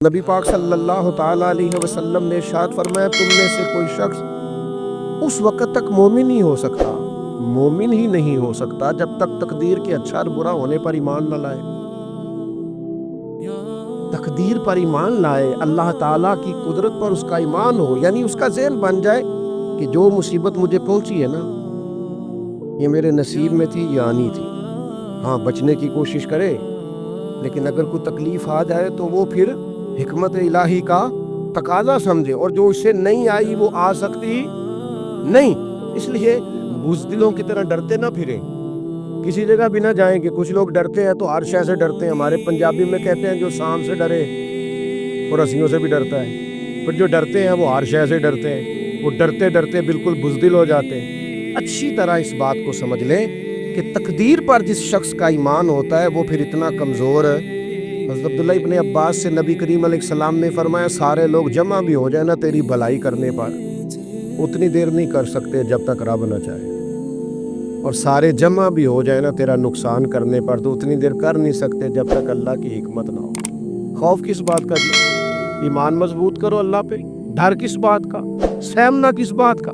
نبی پاک صلی اللہ تعالیٰ علیہ وسلم نے ارشاد فرمایا تم میں سے کوئی شخص اس وقت تک مومن ہی ہو سکتا، مومن ہی نہیں ہو سکتا جب تک تقدیر کے اچھا اور برا ہونے پر ایمان نہ لائے۔ تقدیر پر ایمان لائے، اللہ تعالیٰ کی قدرت پر اس کا ایمان ہو، یعنی اس کا ذہن بن جائے کہ جو مصیبت مجھے پہنچی ہے نا یہ میرے نصیب میں تھی، یہ آنی تھی۔ ہاں بچنے کی کوشش کرے، لیکن اگر کوئی تکلیف آ جائے تو وہ پھر حکمت الہی کا تقاضا سمجھے، اور جو اس سے نہیں آئی وہ آ سکتی نہیں۔ اس لیے بزدلوں کی طرح ڈرتے نہ پھریں، کسی جگہ بھی نہ جائیں کہ کچھ لوگ ڈرتے ہیں تو ہر شے سے ڈرتے ہیں۔ ہمارے پنجابی میں کہتے ہیں جو سانپ سے ڈرے اور رسیوں سے بھی ڈرتا ہے، پھر جو ڈرتے ہیں وہ ہر شے سے ڈرتے ہیں، وہ ڈرتے ڈرتے بالکل بزدل ہو جاتے ہیں۔ اچھی طرح اس بات کو سمجھ لیں کہ تقدیر پر جس شخص کا ایمان ہوتا ہے وہ پھر اتنا کمزور ہے۔ حضرت عبداللہ ابن عباس سے نبی کریم علیہ السلام نے فرمایا سارے لوگ جمع بھی ہو جائے نا تیری بھلائی کرنے پر، اتنی دیر نہیں کر سکتے جب تک رب نہ چاہے، اور سارے جمع بھی ہو جائے نا تیرا نقصان کرنے پر تو اتنی دیر کر نہیں سکتے جب تک اللہ کی حکمت نہ ہو۔ خوف کس بات کا جی؟ ایمان مضبوط کرو اللہ پہ، ڈر کس بات کا، سہمنا کس بات کا؟